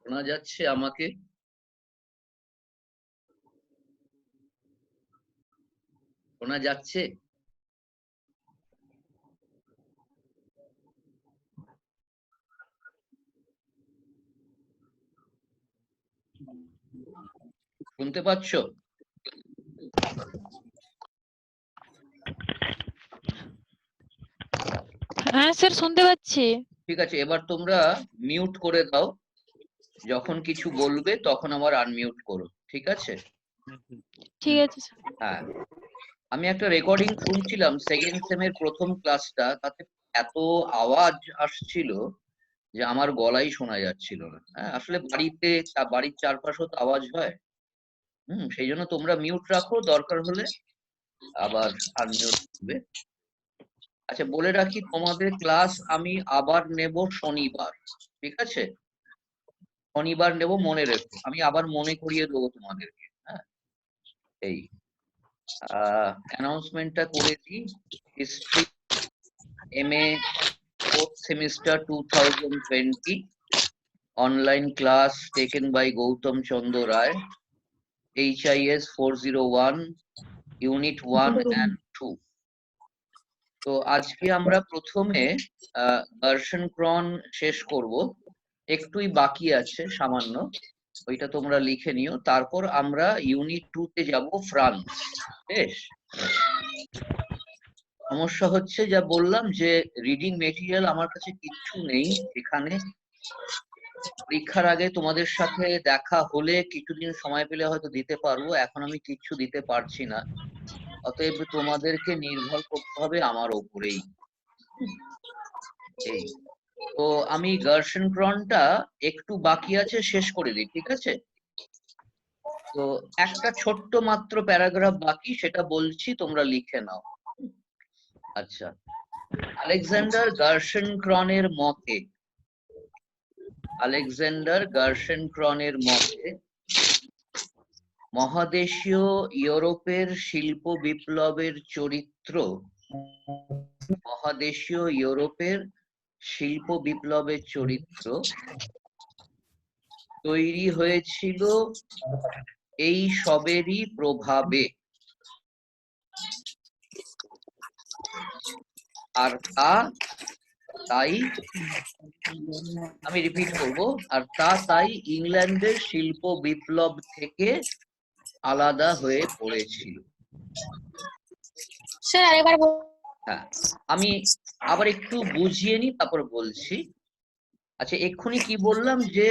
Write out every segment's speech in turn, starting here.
শোনা যাচ্ছে আমাকে? শোনা যাচ্ছে? শুনতে পাচ্ছ? হ্যাঁ স্যার, শুনতে পাচ্ছি। ঠিক আছে, এবার তোমরা মিউট করে দাও। যখন কিছু বলবে তখন আবার আনমিউট করো, ঠিক আছে? ঠিক আছে স্যার। হ্যাঁ, আমি একটা রেকর্ডিং শুনছিলাম সেকেন্ড সেমের প্রথম ক্লাসটা, তাতে এত আওয়াজ আসছিল যে আমার গলাই শোনা যাচ্ছিল না। হ্যাঁ, আসলে বাড়ির চারপাশেও তো আওয়াজ হয়। সেই জন্য তোমরা মিউট রাখো, দরকার হলে আবার আনমিউট করবে। আচ্ছা, বলে রাখি তোমাদের ক্লাস আমি আবার নেব শনিবার, ঠিক আছে? শনিবার নেব, মনে রেখো। আমি আবার মনে করিয়ে দেবো তোমাদেরকে। হ্যাঁ, এই অ্যানাউন্সমেন্টটা করে দিই। History MA fourth semester 2020 online class taken by Gautam Chandra Rai, HIS 401 unit 1 and 2. তো আজকে আমরা প্রথমে দর্শন ক্রন শেষ করব। একটুই বাকি আছে সামান্য, ওইটা তোমরা লিখে নিও। তারপর আমরা ইউনিট 2 তে যাব, ফ্রান্স। বেশ, সমস্যা হচ্ছে যা বললাম যে রিডিং মেটেরিয়াল আমার কাছে কিচ্ছু নেই এখানে। পরীক্ষার আগে তোমাদের সাথে দেখা হলে কিছুদিন সময় পেলে হয়তো দিতে পারবো, এখন আমি কিচ্ছু দিতে পারছি না। অতএব তোমাদেরকে নির্ভর করতে হবে আমার ওপরেই। এই তো আমি গার্সেন ক্রনটা একটু বাকি আছে, শেষ করে দিই, ঠিক আছে? তো একটা ছোট্ট মাত্র প্যারাগ্রাফ বাকি, সেটা বলছি, তোমরা লিখে নাও। আচ্ছা, আলেকজান্ডার গার্সেন ক্রনের মতে, মহাদেশীয় ইউরোপের শিল্প বিপ্লবের চরিত্র তৈরি হয়েছিল এই সবেরই প্রভাবে, আর তাই আমি রিপিট করব, আর তাই ইংল্যান্ডের শিল্প বিপ্লব থেকে আলাদা হয়ে পড়েছিল। হ্যাঁ, আমি আবার একটু বুঝিয়ে নি, তারপর বলছি। আচ্ছা, এক্ষুনি কি বললাম? যে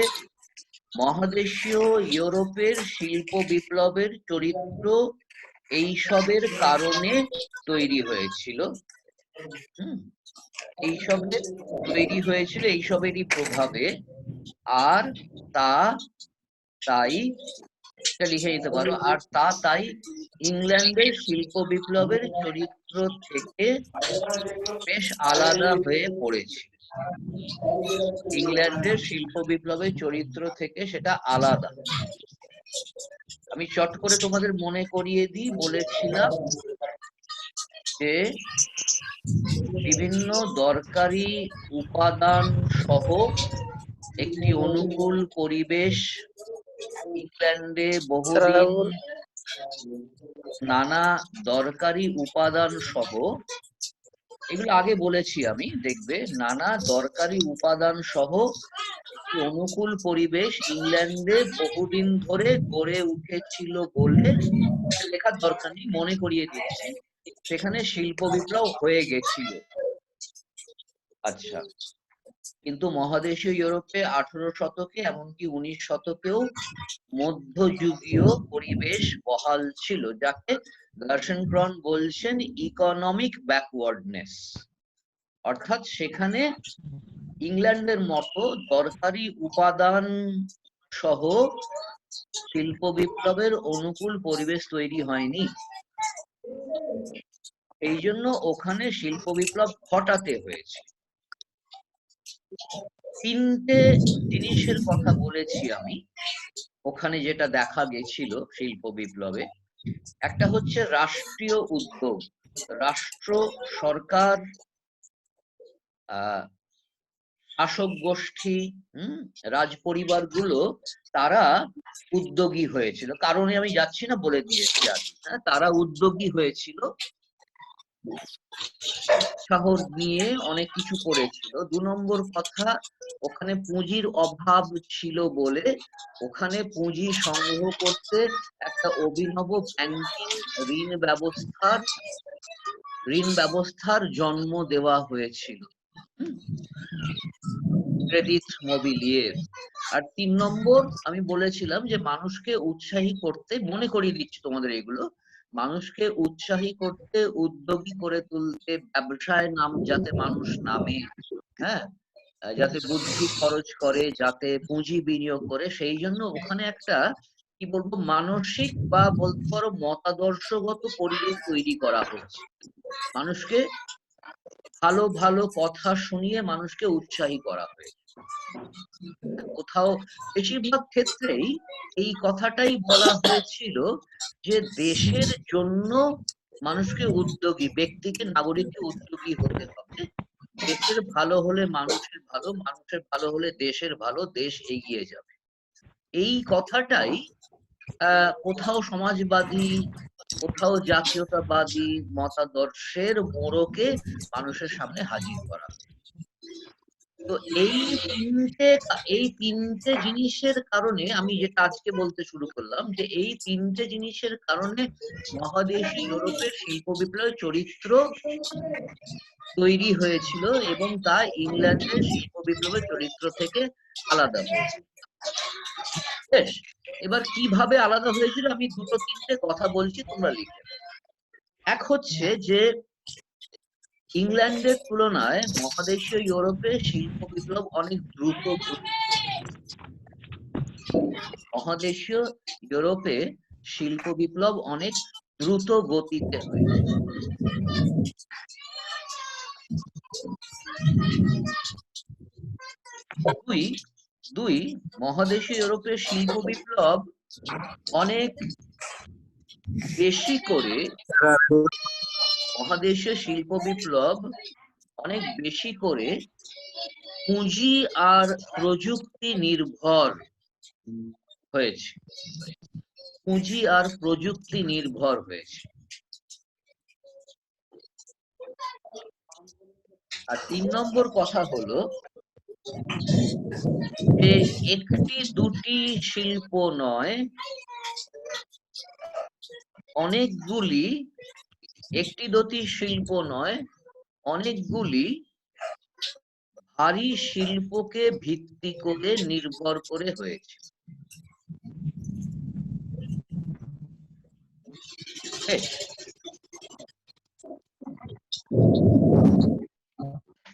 মহাদেশীয় ইউরোপের শিল্প বিপ্লবের চরিত্র এইসবের কারণে তৈরি হয়েছিল। এইসবেরই প্রভাবে, আর তাই লিখে দিতে পারো, আর তাই ইংল্যান্ডের শিল্প বিপ্লবের চরিত্র থেকে বেশ আলাদা হয়ে পড়েছে। ইংল্যান্ডের শিল্প বিপ্লবের চরিত্র থেকে সেটা আলাদা। আমি চট করে তোমাদের মনে করিয়ে দিই, বলেছিলাম যে বিভিন্ন দরকারি উপাদান সহ একটি অনুকূল পরিবেশ ইংল্যান্ডে বহুদিন, নানা দরকারি উপাদান সহ, এগুলো আগে বলেছি আমি, দেখবে, নানা দরকারি উপাদান সহ অনুকূল পরিবেশ ইংল্যান্ডে বহুদিন ধরে গড়ে উঠেছিল বলে, লেখার দরকার নেই, মনে করিয়ে দিচ্ছি, সেখানে শিল্প বিপ্লব হয়ে গেছিল। আচ্ছা, কিন্তু মহাদেশীয় ইউরোপে 18 শতকে এমনকি 19 শতকেও মধ্যযুগীয় পরিবেশ বহাল ছিল, যাকে গার্সেন ক্রন বলছেন ইকোনমিক ব্যাকওয়ার্ডনেস। অর্থাৎ সেখানে ইংল্যান্ডের মতো দরকারি উপাদান সহ শিল্প বিপ্লবের অনুকূল পরিবেশ তৈরি হয়নি। এই জন্য ওখানে শিল্প বিপ্লব ঘটাতে হয়েছে। তিনটে জিনিসের কথা বলেছি আমি ওখানে, যেটা দেখা গেছিল শিল্প বিপ্লবে। একটা হচ্ছে রাষ্ট্রীয় উদ্যোগ, রাষ্ট্র, সরকার, শাসক গোষ্ঠী, রাজ পরিবারগুলো তারা উদ্যোগী হয়েছিল। কারণে আমি যাচ্ছি না, বলে দিয়েছি আগে। তারা উদ্যোগী হয়েছিল, উৎসাহ নিয়ে অনেক কিছু করেছিল। 2 নম্বর কথা, ওখানে পুঁজির অভাব ছিল বলে ওখানে পুঁজি সংগ্রহ করতে একটা অভিনব ব্যাংকিং ঋণ ব্যবস্থার জন্ম দেওয়া হয়েছিল, ক্রেডিট মোবিলিয়ের। আর 3 নম্বর আমি বলেছিলাম যে মানুষকে উৎসাহী করতে, মনে করিয়ে দিচ্ছি তোমাদের এগুলো, মানুষকে উৎসাহী করতে, উদ্যোগী করে তুলতে, ব্যবসায় যাতে মানুষ নামে, হ্যাঁ, যাতে বুদ্ধি খরচ করে, যাতে পুঁজি বিনিয়োগ করে, সেই জন্য ওখানে একটা কি বলবো মানসিক বা বলতে পারো মতাদর্শগত পরিবেশ তৈরি করা হয়েছে। মানুষকে ভালো ভালো কথা শুনিয়ে মানুষকে উৎসাহী করা হয়েছে। কোথাও বেশিরভাগ ক্ষেত্রেই এই কথাটাই বলা হয়েছিল যে দেশের জন্য মানুষকে উদ্যোগী, ব্যক্তিকে, নাগরিককে উদ্যোগী হতে হবে। দেশের ভালো হলে মানুষের ভালো, মানুষের ভালো হলে দেশের ভালো, দেশ এগিয়ে যাবে। এই কথাটাই কোথাও সমাজবাদী, কোথাও জাতীয়তাবাদী মতাদর্শের মোড়কে মানুষের সামনে হাজির করা। তো এই তিনটে জিনিসের কারণে আমি যেটা আজকে বলতে শুরু করলাম, যে এই তিনটে জিনিসের কারণে মহাদেশী ইউরোপের শিল্প বিপ্লবের চরিত্র তৈরি হয়েছিল এবং তা ইংল্যান্ডের শিল্প বিপ্লবের চরিত্র থেকে আলাদা হয়েছিল। বেশ, এবার কিভাবে আলাদা হয়েছিল আমি 2-3টে কথা বলছি, তোমরা লিখে। এক হচ্ছে যে ইংল্যান্ডের তুলনায় মহাদেশীয় ইউরোপে শিল্প বিপ্লব অনেক দ্রুত মহাদেশীয় ইউরোপে শিল্প বিপ্লব অনেক দ্রুত গতিতে হয়েছে। দুই, মহাদেশীয় ইউরোপের শিল্প বিপ্লব অনেক বেশি করে পুঁজি আর প্রযুক্তি নির্ভর হয়েছে। আর 3 নম্বর কথা হলো যে একটি দুটি শিল্প নয়, অনেকগুলি ভারী শিল্পকে ভিত্তি করে নির্ভর করে হয়েছে।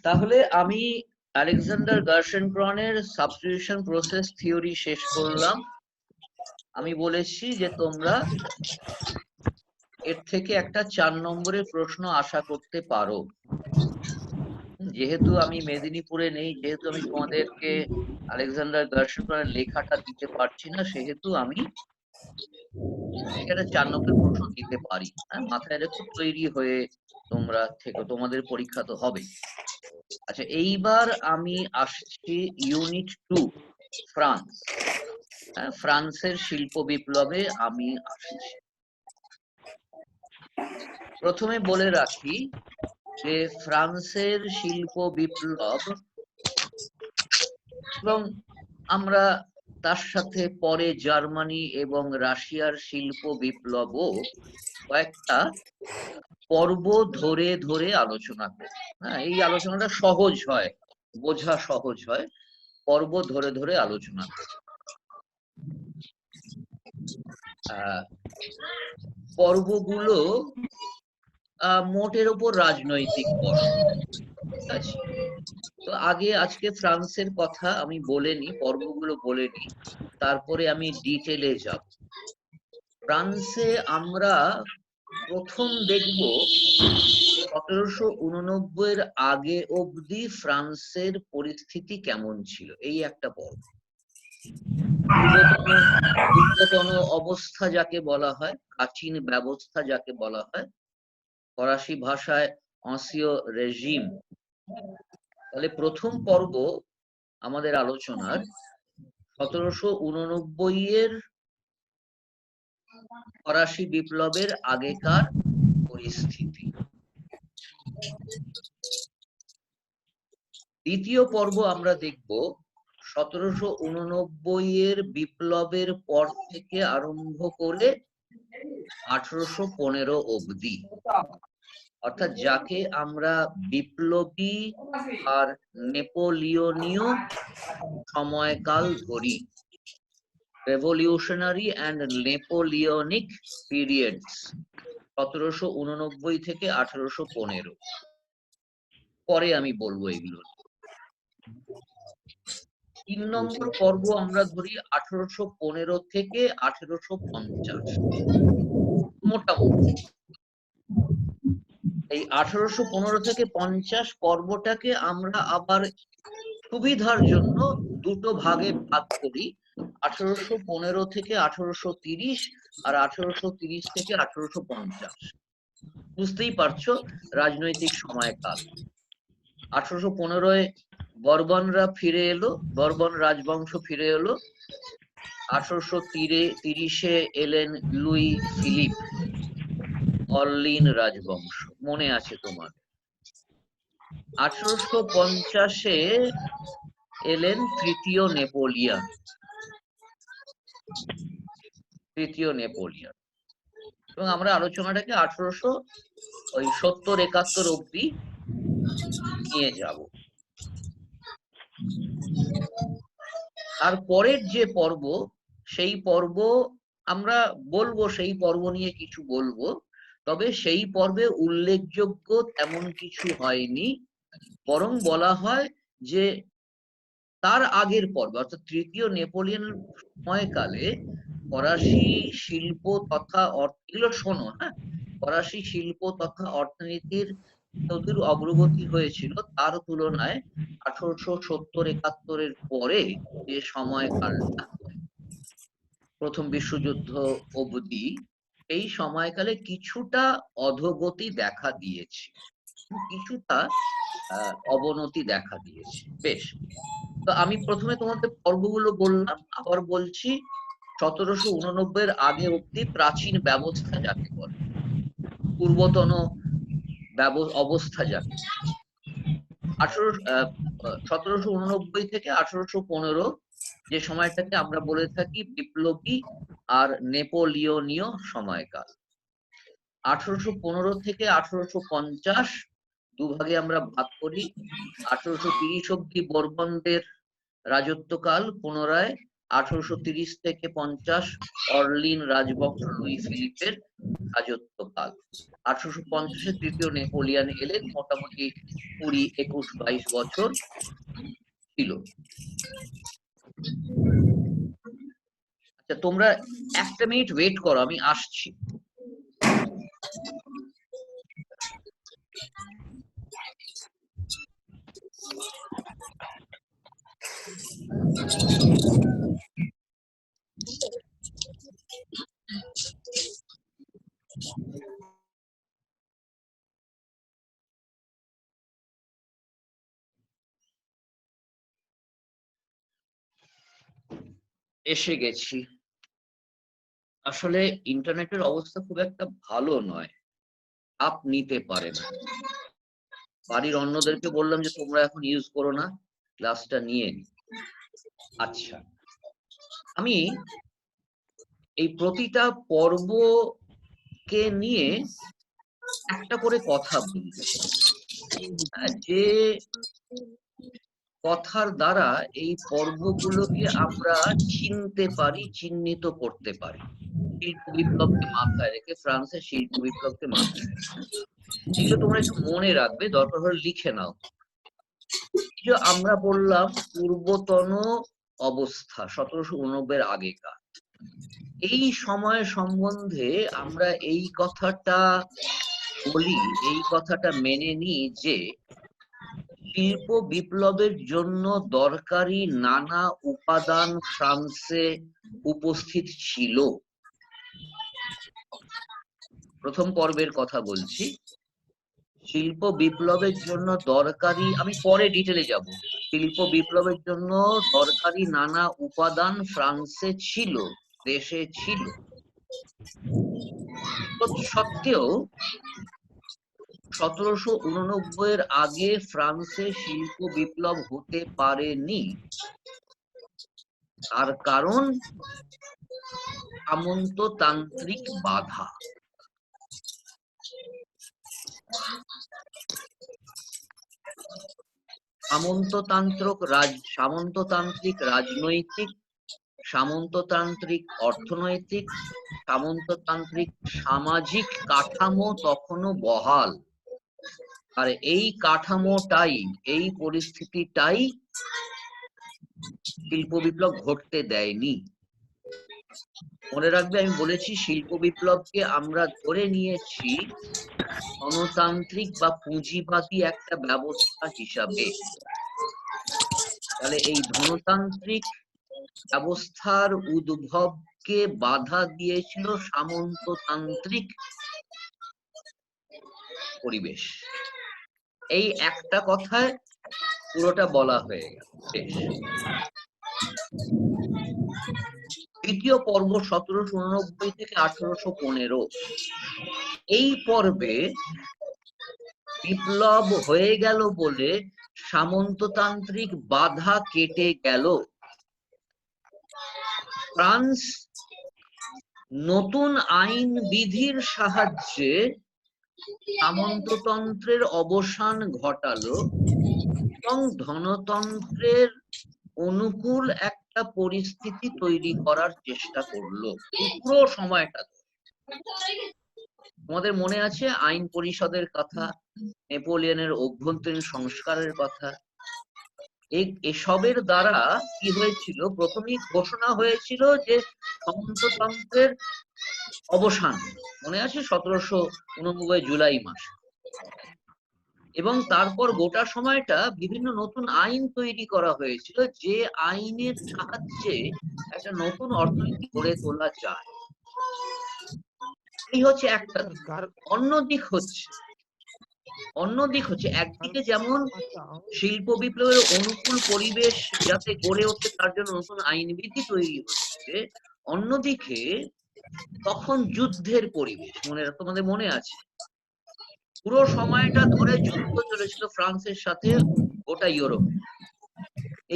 তাহলে আমি আলেকজান্ডার গার্সেনক্রনের সাবস্টিটিউশন প্রসেস থিওরি শেষ করলাম। আমি বলেছি যে তোমরা এর থেকে একটা 4 নম্বরের প্রশ্ন আশা করতে পারো। যেহেতু আমি মেদিনীপুরে নেই, যেহেতু আমি তোমাদেরকে আলেকজান্ডার গার্সেনক্রনের লেখাটা দিতে পারছি না, সেহেতু আমি একটা 4 নম্বরের প্রশ্ন দিতে পারি। মাথায় রেখো, তৈরি হয়ে তোমরা থেকে, তোমাদের পরীক্ষা তো হবে। আচ্ছা, এইবার আমি আসছি ইউনিট 2, ফ্রান্স। ফ্রান্সের শিল্প বিপ্লবে আমি আসছি। প্রথমে বলে রাখি যে ফ্রান্সের শিল্প বিপ্লব, এবং আমরা তার সাথে পরে জার্মানি এবং রাশিয়ার শিল্প বিপ্লবও কয়েকটা পর্ব ধরে ধরে আলোচনা করি। এই আলোচনাটা সহজ হয়, বোঝা সহজ হয়, পর্ব ধরে ধরে আলোচনা করি। পর্বগুলো মোটের উপর রাজনৈতিক পর্ব। ঠিক আছে, তো আজকে ফ্রান্সের কথা আমি বলে নি, পর্বগুলো বলে নি, তারপরে আমি ডিটেলে যাব। ফ্রান্সে আমরা প্রথম দেখব 1789 এর আগে অবধি ফ্রান্সের পরিস্থিতি কেমন ছিল, এই একটা পর্ব। পূর্বতন অবস্থা যাকে বলা হয়, প্রাচীন ব্যবস্থা যাকে বলা হয়, ফরাসি ভাষায় অঁসিও রেজিম। তাহলে প্রথম পর্ব আমাদের আলোচনার 1789 ফরাসি বিপ্লবের আগেকার পরিস্থিতি। দ্বিতীয় পর্ব আমরা দেখব 1789 বিপ্লবের পর থেকে আরম্ভ করে 1815 অবধি, অর্থাৎ যাকে আমরা বিপ্লবী আর নেপোলিয়নীয় সময়কাল ধরি, রেভলিউশনারি অ্যান্ড নেপোলিয়নিক পিরিয়ডস, 1789 থেকে 1815। পরে আমি বলবো এগুলো। 3 নম্বর পর্ব আমরা ধরি 1815 থেকে 1850। মোটামুটি এই 1815 থেকে 50 পর্বটাকে আমরা আবার সুবিধার জন্য দুটো ভাগে ভাগ করি, 1815 থেকে 1830 আর 1830 থেকে 1850। বুঝতেই পারছো রাজনৈতিক সময়কাল। 1815 বর্বনরা ফিরে এলো, বর্বন রাজবংশ ফিরে এলো। 1830 এলেন লুই ফিলিপ, অর্লিন রাজবংশ, মনে আছে তোমার। 1850 এলেন তৃতীয় নেপোলিয়ন, এবং আমরা আলোচনাটাকে 1870-71 অব্দি নিয়ে যাব। আর পরের যে পর্ব, সেই পর্ব আমরা বলবো, সেই পর্ব নিয়ে কিছু বলবো, তবে সেই পর্বে উল্লেখযোগ্য তেমন কিছু হয়নি, বরং বলা হয় যে তার আগের পর্ব অর্থাৎ তৃতীয় নেপোলিয়ন সময়কালে ফরাসি শিল্প তথা এগুলো শোনো, হ্যাঁ, ফরাসি শিল্প তথা অর্থনীতির যতদূর অগ্রগতি হয়েছিল তার তুলনায় 1870-71 পরে যে সময়কালটা, প্রথম বিশ্বযুদ্ধ অবধি, এই সময়কালে কিছুটা অধোগতি দেখা দিয়েছে, কিছুটা অবনতি দেখা দিয়েছে। বেশ, তো আমি প্রথমে তোমাদের পর্বগুলো বললাম, আবার বলছি। 1789 আগে অব্দি প্রাচীন ব্যবস্থা যাকে বলে, পূর্বতন অবস্থা যাকে, 1789 থেকে 1815 যে সময়টাকে আমরা বলে থাকি বিপ্লবী আর নেপোলিয়নীয় সময়কাল। 1815 থেকে 1850 দুভাগে আমরা ভাগ করি। 1830 অব্দি বর্বনদের রাজত্বকাল, পুনরায় 1830 থেকে 50 অর্লিন রাজবংশ, লুই ফিলিপের রাজত্বকাল। 1850 তৃতীয় নেপোলিয়ন এলেন, মোটামুটি 20, 21, 22 বছর ছিল। আচ্ছা, তোমরা একটা মিনিট ওয়েট করো, আমি আসছি। এসে গেছি। আসলে ইন্টারনেটের অবস্থা খুব একটা ভালো নয়, আপ নিতে পারে না। বাড়ির অন্যদেরকে বললাম যে তোমরা এখন ইউজ করো না, ক্লাসটা নিয়ে নি। আচ্ছা, আমি এই প্রতিটা পর্বকে নিয়ে একটা করে কথা বলবো, যে কথার দ্বারা এই পর্বগুলোকে আমরা চিনতে পারি, চিহ্নিত করতে পারি। শিল্প বিপ্লবকে মাথায় রেখে, ফ্রান্সের শিল্প বিপ্লবকে মাথায় রেখে, এগুলো তোমরা একটু মনে রাখবে, দরকার হলে লিখে নাও। যে আমরা বললাম পূর্বতন অবস্থা 1789 আগেকার, এই সময় সম্বন্ধে আমরা এই কথাটা বলি, এই কথাটা মেনে নিই যে শিল্প বিপ্লবের জন্য দরকারি নানা উপাদান ফ্রান্সে উপস্থিত ছিল। প্রথম পর্বের কথা বলছি, শিল্প বিপ্লবের জন্য দরকারি, আমি পরে ডিটেলে যাব, শিল্প বিপ্লবের জন্য দরকারি নানা উপাদান ফ্রান্সে ছিল, দেশে ছিল। সত্ত্বেও 1789 এর আগে ফ্রান্সে শিল্প বিপ্লব হতে পারেনি। তার কারণ সামন্ততান্ত্রিক বাধা। সামন্ততান্ত্রিক রাজনৈতিক, সামন্ততান্ত্রিক অর্থনৈতিক, সামন্ততান্ত্রিক সামাজিক কাঠামো তখনও বহাল। আর এই কাঠামোটাই, এই পরিস্থিতিটাই শিল্প বিপ্লব ঘটতে দেয়নি। মনে রাখবে, আমি বলেছি শিল্প বিপ্লবকে আমরা ধরে নিয়েছি গণতান্ত্রিক বা পুঁজিবাদী একটা ব্যবস্থা হিসাবে। তাহলে এই ধনতান্ত্রিক ব্যবস্থার উদ্ভবকে বাধা দিয়েছিল সামন্ততান্ত্রিক পরিবেশ। এই একটা কথায় পুরোটা বলা হয়ে গেল। দ্বিতীয় পর্ব 1789 থেকে 1815। এই পর্বে বিপ্লব হয়ে গেল বলে সামন্ততান্ত্রিক বাধা কেটে গেল। ফ্রান্স নতুন আইন বিধির সাহায্যে সামন্ততন্ত্রের অবসান ঘটালো এবং ধনতন্ত্রের অনুকূল একটা পরিস্থিতি তৈরি করার চেষ্টা করলো। পুরো সময়টা তোমাদের মনে আছে আইন পরিষদের কথা, নেপোলিয়নের অভ্যন্তরীণ সংস্কারের কথা। এসবের দ্বারা কি হয়েছিল, প্রথমেই ঘোষণা হয়েছিল যে সামন্ততন্ত্রের অবসান, মনে আছে 1789 জুলাই মাস। এবং তারপর গোটা সময়টা বিভিন্ন নতুন আইন তৈরি করা হয়েছিল, যে আইনের সাহায্যে একটা নতুন অর্থনীতি গড়ে তোলা যায়। এই হচ্ছে একটা। অন্যদিক হচ্ছে একদিকে যেমন শিল্প বিপ্লবের অনুকূল পরিবেশ যাতে গড়ে ওঠে তার জন্য নতুন আইনবিধি তৈরি হচ্ছে, অন্যদিকে তখন যুদ্ধের পরিবেশ। তোমাদের মনে আছে পুরো সময়টা ধরে যুদ্ধ চলেছিল ফ্রান্সের সাথে গোটা ইউরোপ।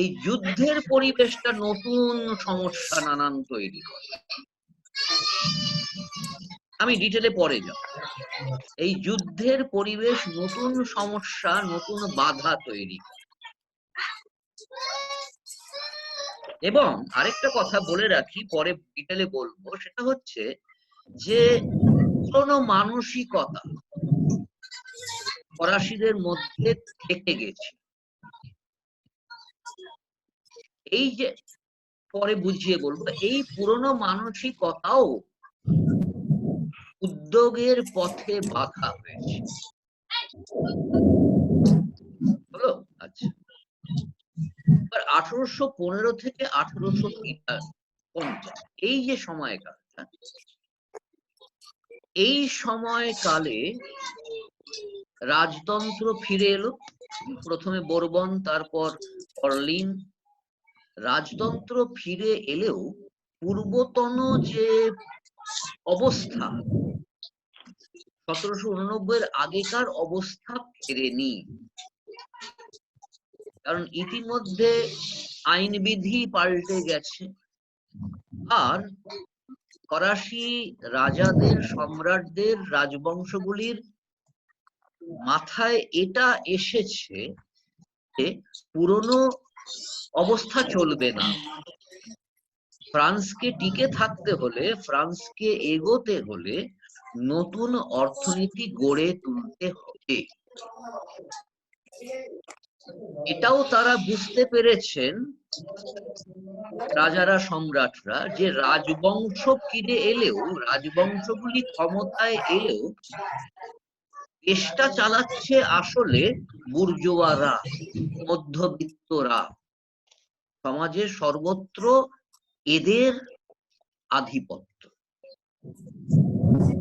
এই যুদ্ধের পরিবেশটা নতুন সমস্যা নানান তৈরি করে। আমি ডিটেলে পরে যাব। এই যুদ্ধের পরিবেশ নতুন সমস্যা, নতুন বাধা তৈরি করে। এবং আরেকটা কথা বলে রাখি, পরে ডিটেলে বলবো, সেটা হচ্ছে যে পুরনো মানসিকতা ফরাসিদের মধ্যে থেকে গেছে। এই যে পরে বুঝিয়ে বলবো, এই পুরনো মানসিকতাও উদ্যোগের পথে বাধা হয়েছে। হলো? আচ্ছা, 1815 থেকে 1850 এই যে সময়কালটা, এই সময়কালে রাজতন্ত্র ফিরে এলো। প্রথমে বোরবন, তারপর অর্লিন। রাজতন্ত্র ফিরে এলেও পূর্বতন যে অবস্থা 1789 আগেকার অবস্থা ফেরেনি। কারণ ইতিমধ্যে আইনবিধি পাল্টে গেছে, আর ফরাসি রাজাদের, সম্রাটদের, রাজবংশগুলির মাথায় এটা এসেছে যে পুরনো অবস্থা চলবে না। ফ্রান্সকে টিকে থাকতে হলে, ফ্রান্সকে এগোতে হলে নতুন অর্থনীতি গড়ে তুলতে হবে। এটাও তারা বুঝতে পেরেছেন, রাজারা, সম্রাটরা, যে রাজবংশ ফিরে এলেও, রাজবংশগুলি ক্ষমতায় এলেও দেশটা চালাচ্ছে আসলে বুর্জোয়ারা, মধ্যবিত্তরা। সমাজের সর্বত্র এদের আধিপত্য,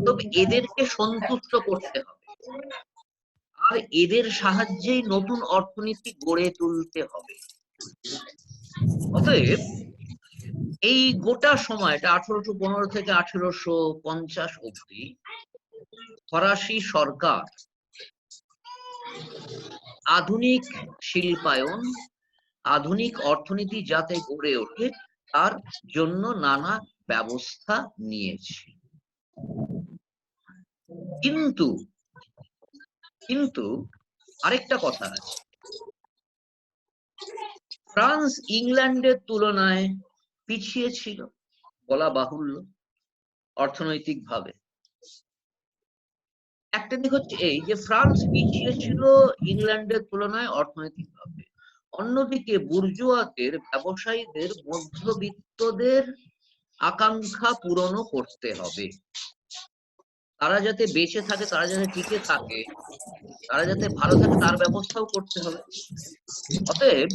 তবে এদেরকে সন্তুষ্ট করতে হবে। আর এদের সাহায্যেই নতুন অর্থনীতি গড়ে তুলতে হবে। অতএব এই গোটা সময়টা 1815 থেকে 1850 অবধি ফরাসি সরকার আধুনিক শিল্পায়ন, আধুনিক অর্থনীতি যাতে গড়ে ওঠে তার জন্য নানা ব্যবস্থা নিয়েছে। কিন্তু কিন্তু আরেকটা কথা আছে, ফ্রান্স ইংল্যান্ডের তুলনায় পিছিয়ে ছিল বলা বাহুল্য অর্থনৈতিকভাবে। একটা দিক হচ্ছে এই যে ফ্রান্স পিছিয়ে ছিল ইংল্যান্ডের তুলনায় অর্থনৈতিকভাবে, অন্যদিকে বুর্জোয়াদের, ব্যবসায়ীদের, মধ্যবিত্তদের আকাঙ্ক্ষা পূরণ করতে হবে। তারা যাতে বেঁচে থাকে, তারা যাতে টিকে থাকে, তারা যাতে ভালো থাকে তার ব্যবস্থাও করতে হবে। অতএব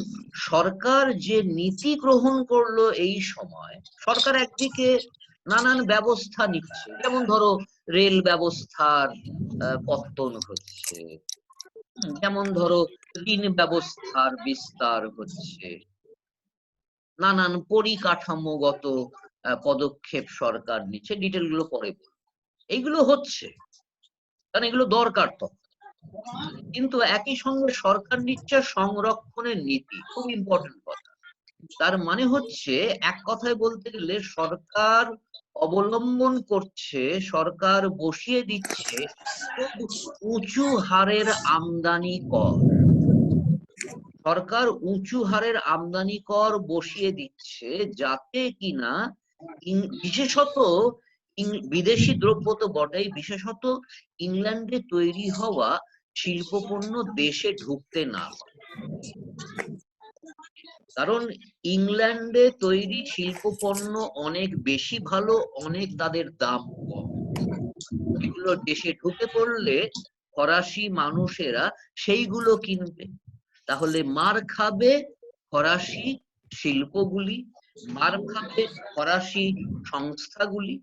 সরকার যে নীতি গ্রহণ করলো এই সময়, সরকার একদিকে নানান ব্যবস্থা নিচ্ছে, যেমন ধরো রেল ব্যবস্থার পত্তন হচ্ছে, যেমন ধরো ঋণ ব্যবস্থার বিস্তার হচ্ছে, নানান পরিকাঠামোগত পদক্ষেপ সরকার নিচ্ছে, ডিটেল গুলো পরে এইগুলো হচ্ছে, কারণ এগুলো দরকার। তো কিন্তু একই সঙ্গে সরকার নিচ্ছে সংরক্ষণের নীতি, খুব ইম্পর্টেন্ট কথা। তার মানে হচ্ছে এক কথায় বলতে গেলে সরকার অবলম্বন করছে, সরকার বসিয়ে দিচ্ছে খুব উঁচু হারের আমদানি কর। সরকার উঁচু হারের আমদানি কর বসিয়ে দিচ্ছে যাতে কিনা বিশেষত বিদেশি দ্রব্য তো বটেই, বিশেষত ইংল্যান্ডে তৈরি হওয়া শিল্পপণ্য দেশে ঢুকতে না হয়। কারণ ইংল্যান্ডে তৈরি শিল্পপণ্য অনেক বেশি ভালো, অনেক তাদের দাম কম। এগুলো দেশে ঢুকে পড়লে ফরাসি মানুষেরা সেইগুলো কিনবে, তাহলে মার খাবে ফরাসি শিল্পগুলি, মার খাবে ফরাসি সংস্থাগুলি।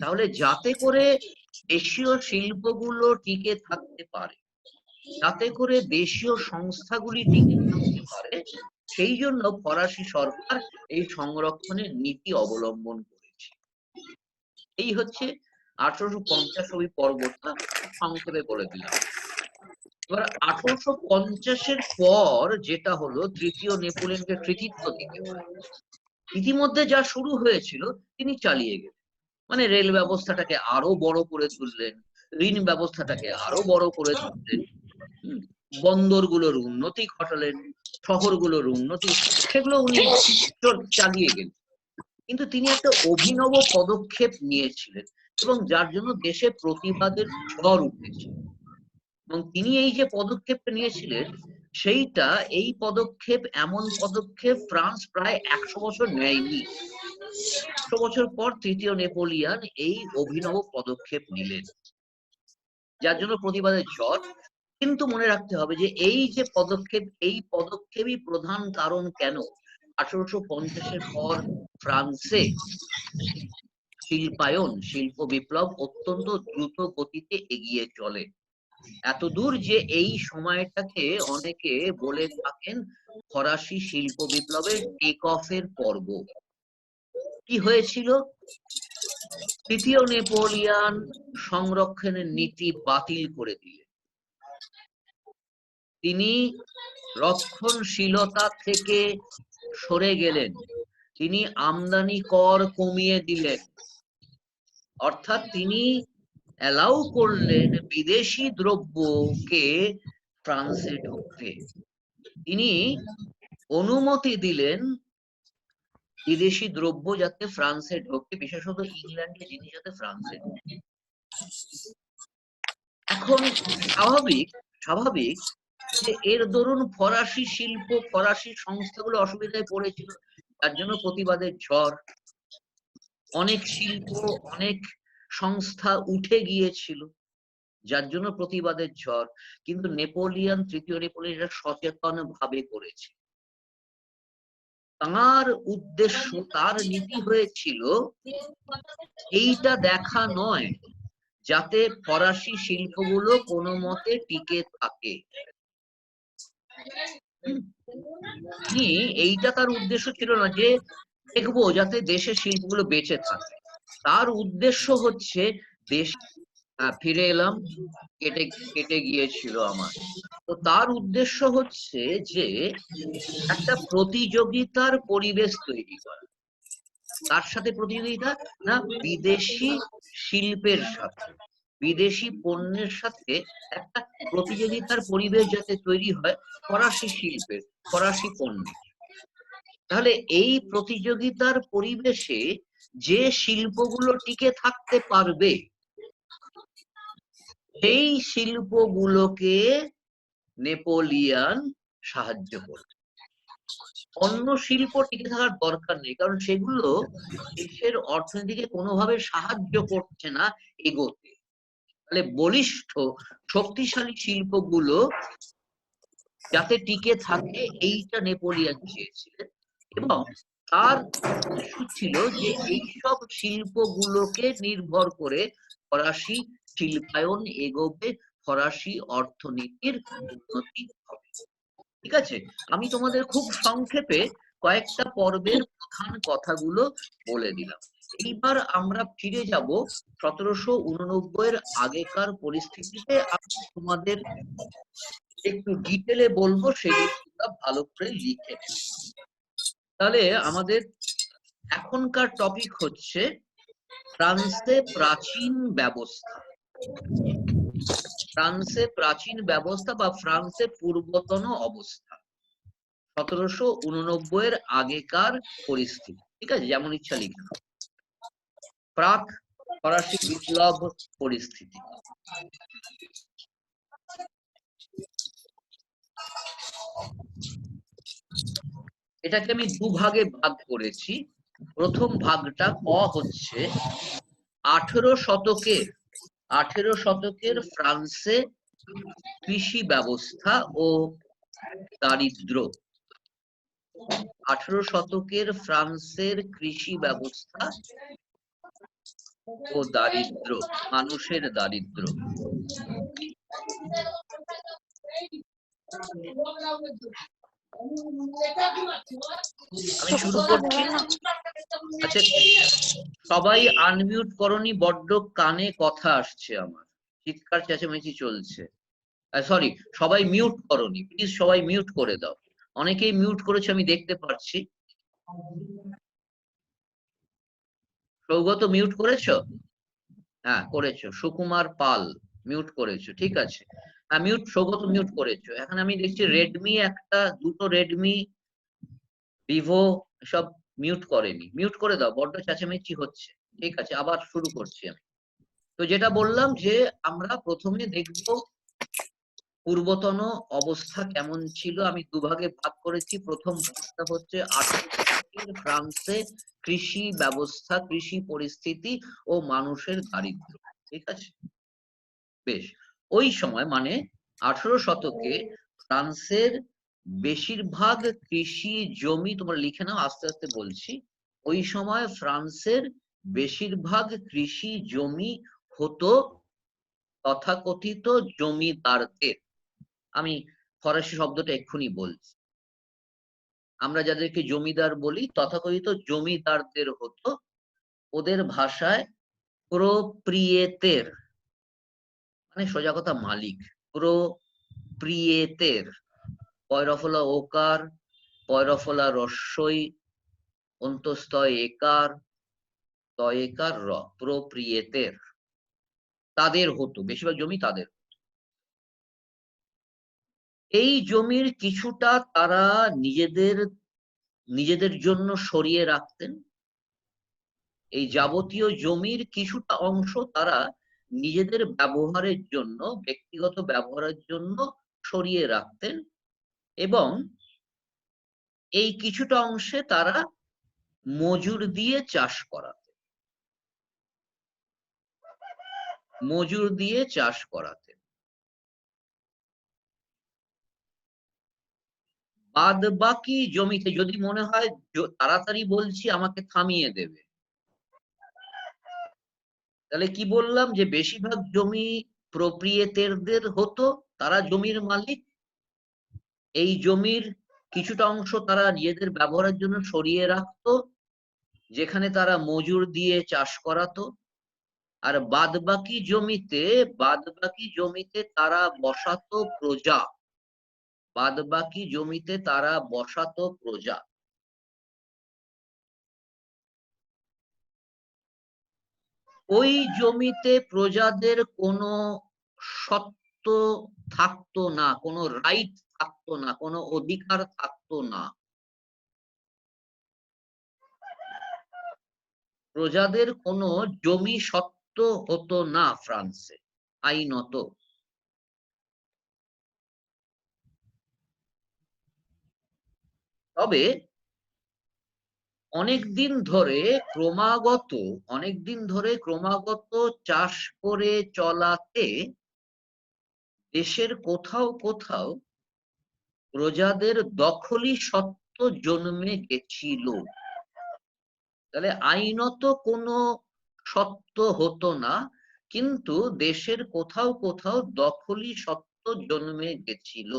তাহলে যাতে করে দেশীয় শিল্পগুলো টিকে থাকতে পারে, যাতে করে দেশীয় সংস্থাগুলি টিকে থাকতে পারে, সেই জন্য ফরাসি সরকার এই সংরক্ষণের নীতি অবলম্বন করেছে। এই হচ্ছে 1850 ওই পর্বটা সংক্ষেপে বলে দিলাম। এবার 1850-এর পর যেটা হলো, তৃতীয় নেপোলিয়নকে কৃতিত্ব দিতে হয়। ইতিমধ্যে যা শুরু হয়েছিল তিনি চালিয়ে গেলেন, মানে রেল ব্যবস্থাটাকে আরো বড় করে তুললেন, ঋণ ব্যবস্থাটাকে আরো বড় করে তুললেন, বন্দরগুলোর উন্নতি ঘটালেন, শহরগুলোর উন্নতি, সেগুলো উনি চালিয়ে গেলেন। কিন্তু তিনি একটা অভিনব পদক্ষেপ নিয়েছিলেন এবং যার জন্য দেশে প্রতিবাদের ঝড় উঠেছে। এবং তিনি এই যে পদক্ষেপটা নিয়েছিলেন সেইটা, এই পদক্ষেপ এমন পদক্ষেপ ফ্রান্স প্রায় 100 বছর নেয়নি। 100 বছর পর তৃতীয় নেপোলিয়ন এই অভিনব পদক্ষেপ নিলেন, যার জন্য প্রতিবাদের ঝড়। কিন্তু মনে রাখতে হবে যে এই যে পদক্ষেপ, এই পদক্ষেপই প্রধান কারণ কেন 1850-এর পর ফ্রান্সে শিল্পায়ন, শিল্প বিপ্লব অত্যন্ত দ্রুত গতিতে এগিয়ে চলে। এত দূর যে এই সময়টাকে অনেকে বলে থাকেন ফরাসি শিল্প বিপ্লবের টেক অফের পর্ব। কি হয়েছিল? তৃতীয় নেপোলিয়ন সংরক্ষণের নীতি বাতিল করে দিলেন। তিনি রক্ষণশীলতা থেকে সরে গেলেন, তিনি আমদানি কর কমিয়ে দিলেন, অর্থাৎ তিনি অ্যালাউ করলেন বিদেশি দ্রব্যকে ফ্রান্সে ঢুকতে। তিনি অনুমতি দিলেন বিদেশি দ্রব্য যাতে ফ্রান্সে ঢোকে, বিশেষত ইংল্যান্ডের জিনিস যাতে ফ্রান্সে ঢোকে। এখন স্বাভাবিক যে এর দরুন ফরাসি শিল্প, ফরাসি সংস্থাগুলো অসুবিধায় পড়েছিল, তার জন্য প্রতিবাদের ঝড়। অনেক শিল্প, অনেক সংস্থা উঠে গিয়েছিল, যার জন্য প্রতিবাদের ঝড়। কিন্তু নেপোলিয়ন, তৃতীয় নেপোলিয়ন সচেতন ভাবে করেছে। তার উদ্দেশ্য, তার নীতি হয়েছিল এইটা দেখা নয় যাতে ফরাসি শিল্পগুলো কোনো মতে টিকে থাকে। এইটা তার উদ্দেশ্য ছিল না যে দেখবো যাতে দেশের শিল্পগুলো বেঁচে থাকে, তার উদ্দেশ্য হচ্ছে দেশ ফিরে এলাম, কেটে কেটে গিয়েছিল আমার। তো তার উদ্দেশ্য হচ্ছে যে একটা প্রতিযোগিতার পরিবেশ তৈরি করা। তার সাথে প্রতিযোগিতা না, বিদেশি শিল্পের সাথে, বিদেশি পণ্যের সাথে একটা প্রতিযোগিতার পরিবেশ যাতে তৈরি হয় ফরাসি শিল্পের, ফরাসি পণ্যের। তাহলে এই প্রতিযোগিতার পরিবেশে যে শিল্পগুলো টিকে থাকতে পারবে সেই শিল্পগুলোকে নেপোলিয়ন সাহায্য করবে। অন্য শিল্প টিকে থাকার দরকার নেই, কারণ সেগুলো দেশের অর্থনীতিকে কোনোভাবে সাহায্য করছে না এগোতে। তাহলে বলিষ্ঠ শক্তিশালী শিল্পগুলো যাতে টিকে থাকে এইটা নেপোলিয়ন চেয়েছিলেন, এবং তার উদ্দেশ্য ছিল যে এইসব শিল্পগুলোকে নির্ভর করে ফরাসি শিল্পায়ন এগোবে, ফরাসি অর্থনীতির উন্নতি হবে। ঠিক আছে, আমি তোমাদের খুব সংক্ষেপে কয়েকটা পর্বের প্রধান কথাগুলো বলে দিলাম। এইবার আমরা ফিরে যাব 1789 আগেকার পরিস্থিতিতে। আমি তোমাদের একটু ডিটেলে বলবো, সেগুলো তোমরা ভালো করে লিখে নেবে। তাহলে আমাদের এখনকার টপিক হচ্ছে ফ্রান্সে প্রাচীন ব্যবস্থা। ফ্রান্সে প্রাচীন ব্যবস্থা বা ফ্রান্সে পূর্বতন অবস্থা, 1789 আগেকার পরিস্থিতি। ঠিক আছে, যেমন ইচ্ছা লিখে নাও। প্রাক ফরাসি বিপ্লব পরিস্থিতি। এটাকে আমি দুভাগে ভাগ করেছি। প্রথম ভাগটা ক হচ্ছে 18 শতকের ফ্রান্সে কৃষি ব্যবস্থা ও দারিদ্র। 18 শতকের ফ্রান্সের কৃষি ব্যবস্থা ও দারিদ্র, মানুষের দারিদ্র। আমি শুরু করছি। আচ্ছা, সবাই আনমিউট করনি, বড্ড কানে কথা আসছে আমার, চিৎকার চেঁচামেচি চলছে। সরি, সবাই মিউট করনি, প্লিজ সবাই মিউট করে দাও। অনেকেই মিউট করেছে, আমি দেখতে পাচ্ছি। সৌগত মিউট করেছো? হ্যাঁ করেছো। সুকুমার পাল মিউট করেছো, ঠিক আছে। হ্যাঁ মিউট, সৌগত মিউট করেছো। এখন আমি দেখছি রেডমি একটা, দুটো রেডমি, ভিভো সব মিউট করেনি, মিউট করে দাও, বড্ড চেঁচামেচি হচ্ছে। ঠিক আছে, আবার শুরু করছি আমি। তো যেটা বললাম যে আমরা প্রথমে দেখব পূর্বতন অবস্থা কেমন ছিল। আমি দুভাগে ভাগ করেছি। প্রথম ভাগটা হচ্ছে 18 শতকের ফ্রান্সে কৃষি ব্যবস্থা, কৃষি পরিস্থিতি ও মানুষের দারিদ্র। ঠিক আছে, বেশ। ওই সময় মানে 18 শতকে ফ্রান্সের বেশিরভাগ কৃষি জমি, তোমরা লিখে নাও, আস্তে আস্তে বলছি। ওই সময় ফ্রান্সের বেশিরভাগ কৃষি জমি হতো তথাকথিত জমিদারদের। আমি ফরাসি শব্দটা এক্ষুনি বলছি। আমরা যাদেরকে জমিদার বলি, তথাকথিত জমিদারদের হতো। ওদের ভাষায় প্রোপ্রিয়েতের মানে সোজা কথা মালিক। প্রোপ্রিয়েতের, পয়রফলা ওকার, পয়রফলা রস্যই, অন্তস্তয় একার, তয়েকার র, প্রোপ্রিয়েতের, তাদের হতো, বেশিরভাগ জমি তাদের। এই জমির কিছুটা তারা নিজেদের জন্য সরিয়ে রাখতেন। এই যাবতীয় জমির কিছুটা অংশ তারা নিজেদের ব্যবহারের জন্য, ব্যক্তিগত ব্যবহারের জন্য সরিয়ে রাখতেন, এবং এই কিছুটা অংশে তারা মজুর দিয়ে চাষ করাতেন, মজুর দিয়ে চাষ করাতেন। বাদ বাকি জমিতে, যদি মনে হয় তাড়াতাড়ি বলছি আমাকে থামিয়ে দেবে। তাহলে কি বললাম যে বেশিরভাগ জমি প্রোপ্রিয়েটরদের হতো, তারা জমির মালিক। এই জমির কিছুটা অংশ তারা নিজেদের ব্যবহারের জন্য সরিয়ে রাখতো, যেখানে তারা মজুর দিয়ে চাষ করাতো। আর বাদবাকি জমিতে তারা বসাতো প্রজা। বাদবাকি জমিতে তারা বসাতো প্রজা। ওই জমিতে প্রজাদের কোনো সত্ত্ব থাকতো না, কোনো রাইট থাকতো না, কোনো অধিকার থাকতো না। প্রজাদের কোনো জমি সত্ত্ব হতো না ফ্রান্সে, আইনত। তবে অনেকদিন ধরে ক্রমাগত চাষ করে চলাতে দেশের কোথাও কোথাও প্রজাদের দখলি সত্ত্ব জন্মে গেছিল। তাহলে আইনত কোনো সত্ত্ব হতো না, কিন্তু দেশের কোথাও কোথাও দখলি সত্ত্ব জন্মে গেছিল।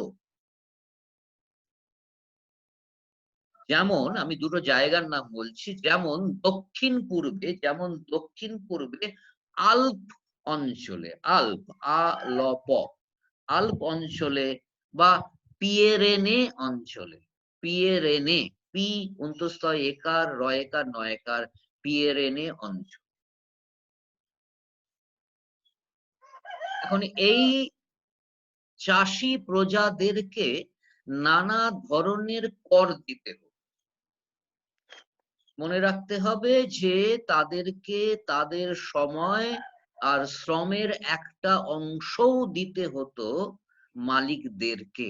যেমন আমি দুটো জায়গার নাম বলছি, যেমন দক্ষিণ পূর্বে আল্প অঞ্চলে, আল্প অঞ্চলে বা পিয়েরেনে অঞ্চলে, পিয়েরেনে, পি অন্তস্থয় একার রয়েকার নয়কার, পিয়েরেনে অঞ্চল। এখন এই চাষি প্রজাদেরকে নানা ধরনের কর দিতে হবে। মনে রাখতে হবে যে তাদেরকে তাদের সময় আর শ্রমের একটা অংশও দিতে হতো মালিকদেরকে।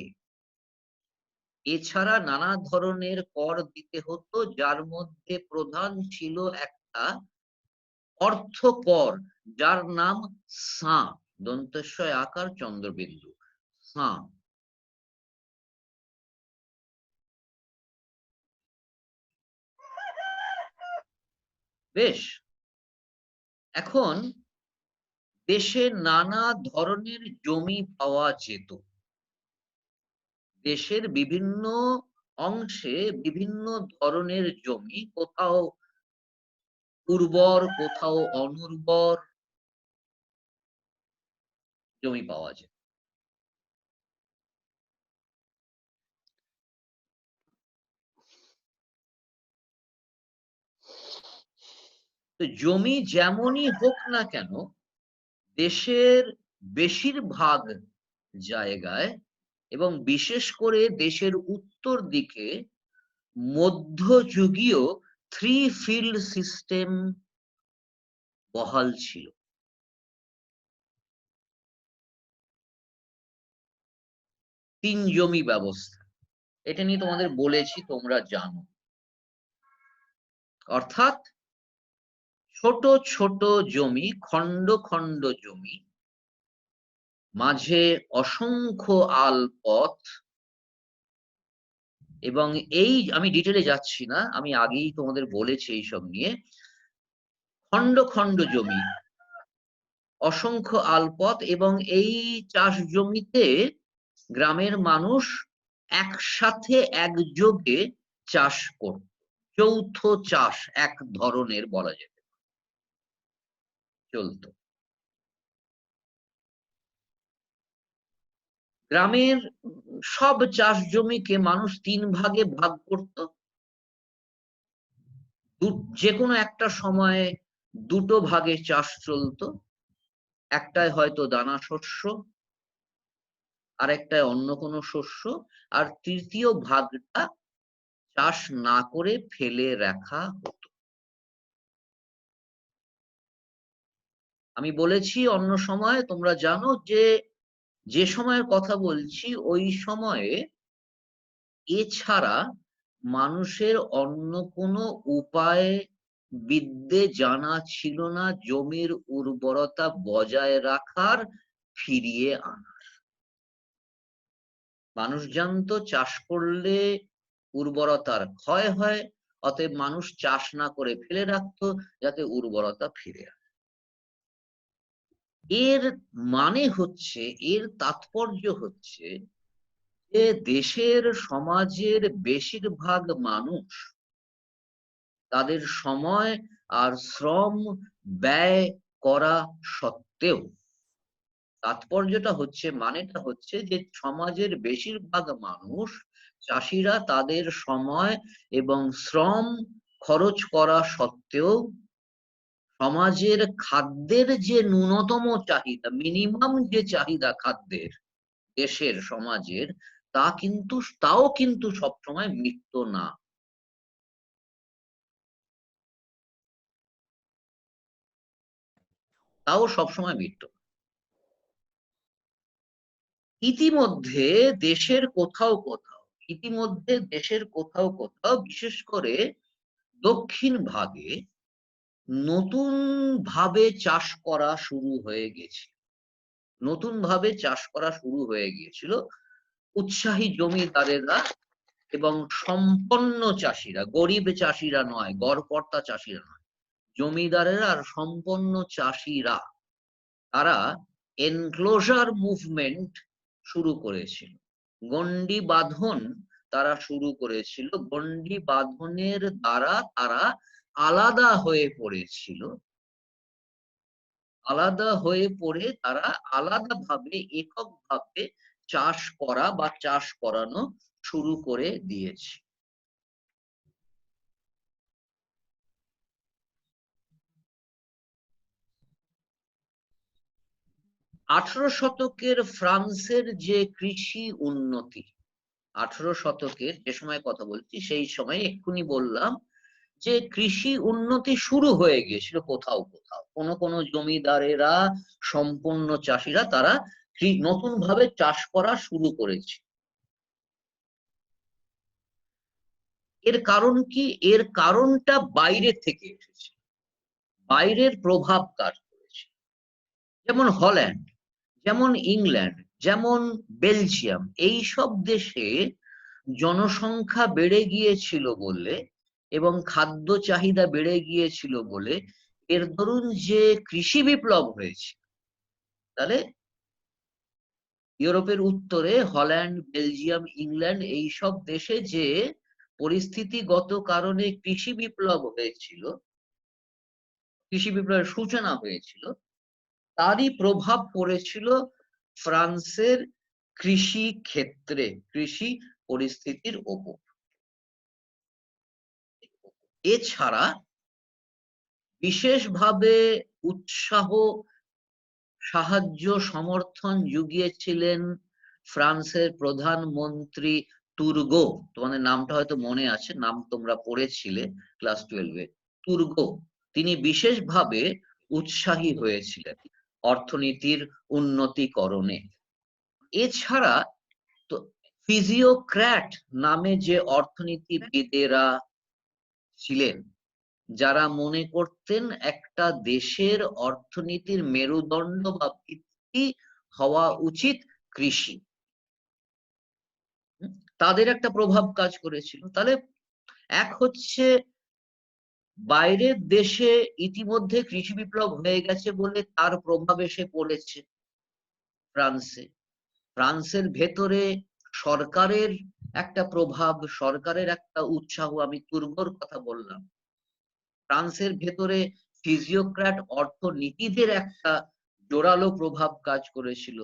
এছাড়া নানা ধরনের কর দিতে হতো, যার মধ্যে প্রধান ছিল একটা অর্থ কর, যার নাম সাঁ, দন্তস্বয় আকার চন্দ্রবিন্দু, সাঁ। বেশ, এখন দেশে নানা ধরনের জমি পাওয়া যেত। দেশের বিভিন্ন অংশে বিভিন্ন ধরনের জমি, কোথাও উর্বর কোথাও অনুর্বর জমি পাওয়া যেত। তো জমি যেমনই হোক না কেন, দেশের বেশিরভাগ জায়গায় এবং বিশেষ করে দেশের উত্তর দিকে মধ্যযুগীয় থ্রি ফিল্ড সিস্টেম বহাল ছিল। তিন জমি ব্যবস্থা, এটা নিয়ে তোমাদের বলেছি, তোমরা জানো। অর্থাৎ ছোট ছোট জমি, খন্ড খন্ড জমি, মাঝে অসংখ্য আলপথ, এবং এই আমি ডিটেলে যাচ্ছি না, আমি আগেই তোমাদের বলেছি এইসব নিয়ে। খন্ড খন্ড জমি, অসংখ্য আলপথ, এবং এই চাষ জমিতে গ্রামের মানুষ একসাথে একযোগে চাষ করত। যৌথ চাষ এক ধরনের বলা যেতে চলত। গ্রামের সব চাষ জমিকে মানুষ তিন ভাগে ভাগ করত। যে কোনো একটা সময়ে দুটো ভাগে চাষ চলতো। একটায় হয়তো দানা শস্য, আরেকটায় অন্য কোনো শস্য, আর তৃতীয় ভাগটা চাষ না করে ফেলে রাখা হতো। আমি বলেছি অন্য সময়, তোমরা জানো যে সময়ের কথা বলছি ওই সময়ে এছাড়া মানুষের অন্য কোনো উপায় বিদ্যে জানা ছিল না জমির উর্বরতা বজায় রাখার, ফিরিয়ে আনার। মানুষ জানতো চাষ করলে উর্বরতার ক্ষয় হয়, অতএব মানুষ চাষ না করে ফেলে রাখতো যাতে উর্বরতা ফিরে আসে। এর মানে হচ্ছে, এর তাৎপর্য হচ্ছে যে দেশের সমাজের বেশিরভাগ মানুষ তাদের সময় আর শ্রম ব্যয় করা সত্ত্বেও, তাৎপর্যটা হচ্ছে, মানেটা হচ্ছে যে সমাজের বেশিরভাগ মানুষ, চাষিরা তাদের সময় এবং শ্রম খরচ করা সত্ত্বেও সমাজের খাদ্যের যে ন্যূনতম চাহিদা, মিনিমাম যে চাহিদা খাদ্যের দেশের সমাজের, তাও কিন্তু সবসময় মিটত না। তাও সবসময় মিটত না। ইতিমধ্যে দেশের কোথাও কোথাও, বিশেষ করে দক্ষিণ ভাগে নতুন ভাবে চাষ করা শুরু হয়ে গেছে। উৎসাহী জমিদারেরা এবং সম্পন্ন চাষিরা, গরিব চাষিরা নয়, গড়পড়তা চাষিরা নয়, জমিদারেরা আর সম্পন্ন চাষিরা, তারা এনক্লোজার মুভমেন্ট শুরু করেছিল। গন্ডি বাঁধন তারা শুরু করেছিল। গন্ডি বাঁধনের দ্বারা তারা আলাদা হয়ে পড়েছিল। তারা আলাদাভাবে, এককভাবে চাষ করা বা চাষ করানো শুরু করে দিয়েছে। আঠারো শতকের ফ্রান্সের যে কৃষি উন্নতি, 18 শতকের যে সময় কথা বলছি, সেই সময় এক্ষুনি বললাম যে কৃষি উন্নতি শুরু হয়ে গিয়েছিল কোথাও কোথাও। কোন জমিদারেরা, সম্পন্ন চাষিরা, তারা নতুন ভাবে চাষ করা শুরু করেছে। এর কারণ কি? এর কারণটা বাইরে থেকে এসেছে, বাইরের প্রভাব কাজ করেছে। যেমন হল্যান্ড, যেমন ইংল্যান্ড, যেমন বেলজিয়াম, এই সব দেশে জনসংখ্যা বেড়ে গিয়েছিল বলে এবং খাদ্য চাহিদা বেড়ে গিয়েছিল বলে এর দরুন যে কৃষি বিপ্লব হয়েছে, তাহলে ইউরোপের উত্তরে হল্যান্ড, বেলজিয়াম, ইংল্যান্ড, এই সব দেশে যে পরিস্থিতিগত কারণে কৃষি বিপ্লবের সূচনা হয়েছিল, তারই প্রভাব পড়েছিল ফ্রান্সের কৃষি ক্ষেত্রে, কৃষি পরিস্থিতির ওপর। এছাড়া বিশেষভাবে উৎসাহ, সাহায্য, সমর্থন জুগিয়েছিলেন ফ্রান্সের প্রধানমন্ত্রী তুর্গো। তোমাদের নামটা হয়তো মনে আছে, নাম তোমরা পড়েছিলে ক্লাস 12-এ। তুর্গো, তিনি বিশেষভাবে উৎসাহী হয়েছিলেন অর্থনীতির উন্নতিকরণে। এছাড়া তো ফিজিওক্র্যাট নামে যে অর্থনীতিবিদেরা ছিলেন, যারা মনে করতেন একটা দেশের অর্থনীতির মেরুদণ্ড বা ভিত্তি হওয়া উচিত কৃষি, তাদের একটা প্রভাব কাজ করেছিল। তাহলে এক হচ্ছে বাইরের দেশে ইতিমধ্যে কৃষি বিপ্লব হয়ে গেছে বলে তার প্রভাব এসে পড়েছে ফ্রান্সে। ফ্রান্সের ভেতরে সরকারের একটা প্রভাব, সরকারের একটা উৎসাহ, আমি তুর্গোর কথা বললাম। ফ্রান্সের ভেতরে ফিজিওক্র্যাট অর্থনীতিদের একটা জোরালো প্রভাব কাজ করেছিল।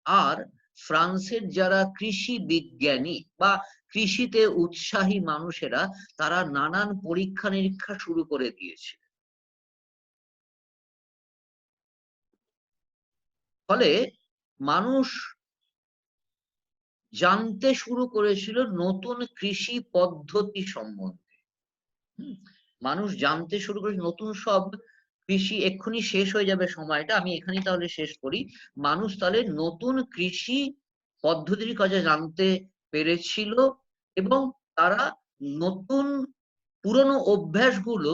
আর ফ্রান্সের যারা কৃষি বিজ্ঞানী বা কৃষিতে উৎসাহী মানুষেরা, তারা নানান পরীক্ষা নিরীক্ষা শুরু করে দিয়েছে। ফলে মানুষ জানতে শুরু করেছিল নতুন কৃষি পদ্ধতি সম্বন্ধে। মানুষ জানতে শুরু করেছে নতুন সব কৃষি। এক্ষুনি শেষ হয়ে যাবে সময়টা, আমি এখানেই তাহলে শেষ করি। মানুষ তাহলে নতুন কৃষি পদ্ধতির কাজে জানতে পেরেছিল এবং তারা নতুন পুরনো অভ্যাসগুলো